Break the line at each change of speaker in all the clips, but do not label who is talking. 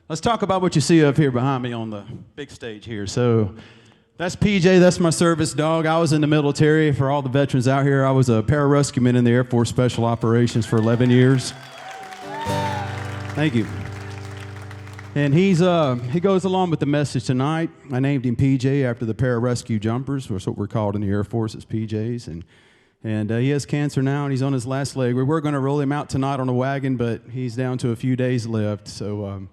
Let's talk about what you see up here behind me on the big stage here. So that's PJ, that's my service dog. I was in the military. For all the veterans out here, I was a pararescueman in the Air Force Special Operations for 11 years. Thank you. And he goes along with the message tonight. I named him PJ after the pararescue jumpers, which is what we're called in the Air Force, as PJs. And he has cancer now, and he's on his last leg. We were going to roll him out tonight on a wagon, but he's down to a few days left. So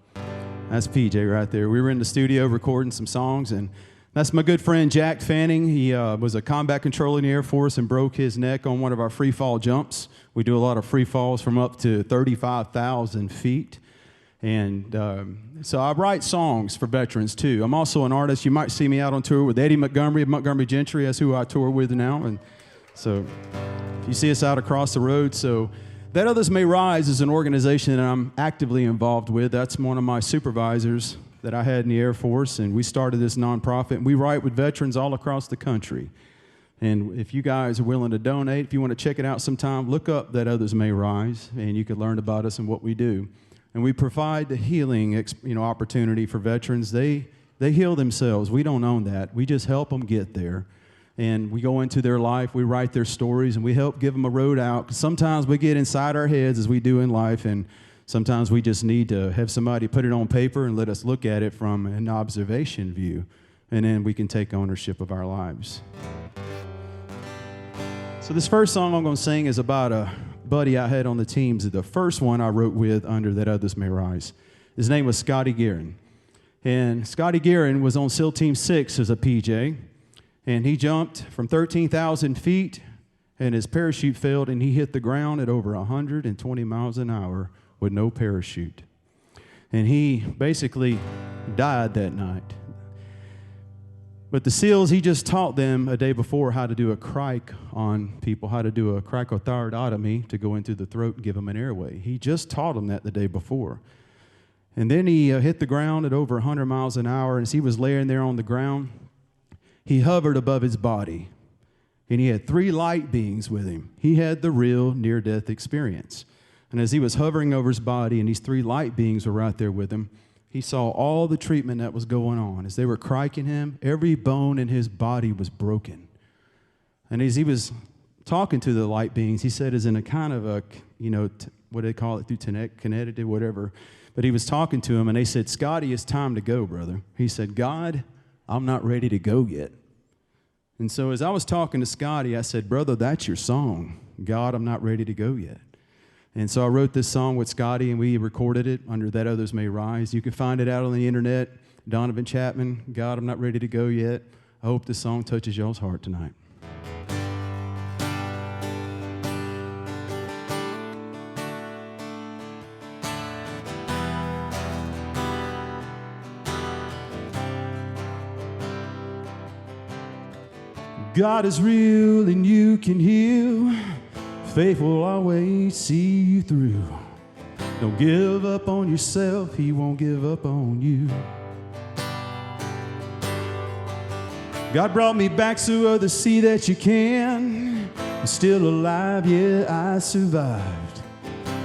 that's PJ right there. We were in the studio recording some songs, and that's my good friend Jack Fanning. He was a combat controller in the Air Force and broke his neck on one of our free fall jumps. We do a lot of free falls from up to 35,000 feet. And so I write songs for veterans, too. I'm also an artist. You might see me out on tour with Eddie Montgomery of Montgomery Gentry. That's who I tour with now. And so if you see us out across the road. So That Others May Rise is an organization that I'm actively involved with. That's one of my supervisors that I had in the Air Force, and we started this nonprofit. And we write with veterans all across the country. And if you guys are willing to donate, if you want to check it out sometime, look up That Others May Rise, and you can learn about us and what we do. And we provide the healing opportunity for veterans. They heal themselves. We don't own that. We just help them get there. And we go into their life, we write their stories, and we help give them a road out. 'Cause sometimes we get inside our heads, as we do in life, and sometimes we just need to have somebody put it on paper and let us look at it from an observation view, and then we can take ownership of our lives. So this first song I'm going to sing is about a buddy I had on the teams. The first one I wrote with under That Others May Rise. His name was Scotty Gearan. And Scotty Gearan was on SEAL Team 6 as a PJ. And he jumped from 13,000 feet, and his parachute failed, and he hit the ground at over 120 miles an hour with no parachute. And he basically died that night. But the SEALs, he just taught them a day before how to do a crike on people, how to do a cricothyroidotomy to go into the throat and give them an airway. He just taught them that the day before. And then he hit the ground at over 100 miles an hour, and as he was laying there on the ground, he hovered above his body, and he had 3 light beings with him. He had the real near-death experience. And as he was hovering over his body, and these 3 light beings were right there with him, he saw all the treatment that was going on. As they were criking him, every bone in his body was broken. And as he was talking to the light beings, he said, as in a kind of a, what do they call it, through kinetic, whatever. But he was talking to him, and they said, Scotty, it's time to go, brother. He said, God, I'm not ready to go yet. And so as I was talking to Scotty, I said, brother, that's your song. God, I'm not ready to go yet. And so I wrote this song with Scotty, and we recorded it under That Others May Rise. You can find it out on the internet. Donovan Chapman, God, I'm not ready to go yet. I hope this song touches y'all's heart tonight. God is real and you can heal. Faith will always see you through. Don't give up on yourself, He won't give up on you. God brought me back so others see that you can. I'm still alive, yeah, I survived.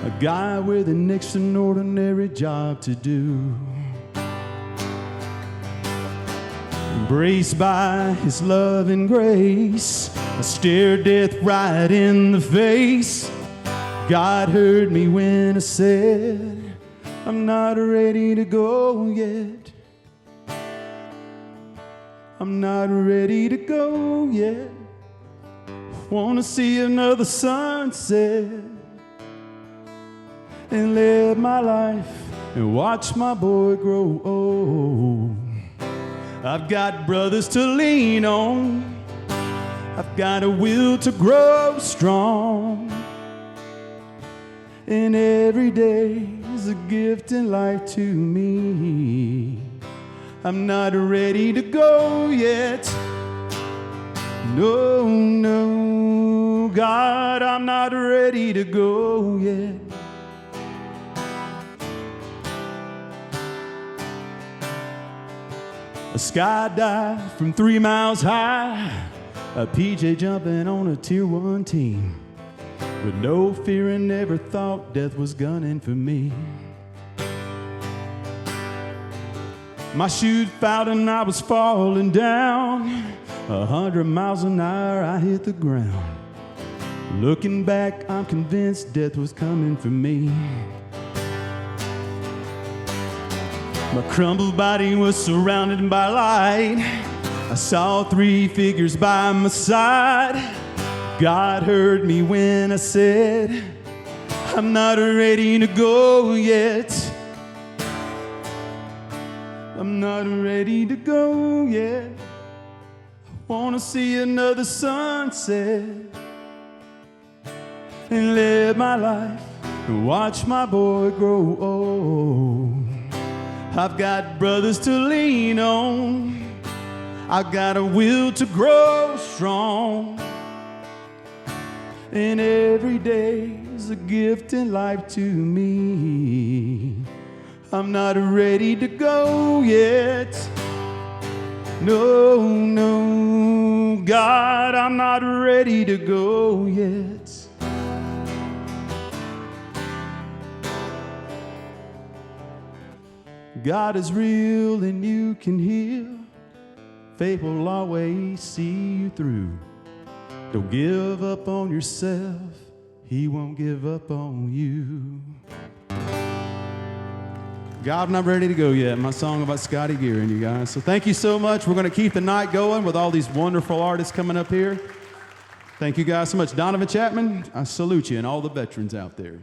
A guy with an extraordinary job to do. Embraced by His love and grace, I stared death right in the face. God heard me when I said, I'm not ready to go yet. I'm not ready to go yet. Wanna see another sunset and live my life and watch my boy grow old. I've got brothers to lean on. I've got a will to grow strong. And every day is a gift in life to me. I'm not ready to go yet. No, no, God, I'm not ready to go yet. A skydive from 3 miles high, a PJ jumping on a Tier 1 team. With no fear and never thought death was gunning for me. My chute fouled and I was falling down. 100 miles an hour, I hit the ground. Looking back, I'm convinced death was coming for me. My crumbled body was surrounded by light. I saw 3 figures by my side. God heard me when I said, I'm not ready to go yet. I'm not ready to go yet. I wanna see another sunset and live my life and watch my boy grow old. I've got brothers to lean on. I've got a will to grow strong. And every day is a gift in life to me. I'm not ready to go yet. No, no, God, I'm not ready to go yet. God is real and you can heal. Faith will always see you through. Don't give up on yourself. He won't give up on you. God, I'm not ready to go yet. My song about Scotty Gearan, you guys. So thank you so much. We're going to keep the night going with all these wonderful artists coming up here. Thank you guys so much. Donovan Chapman, I salute you and all the veterans out there.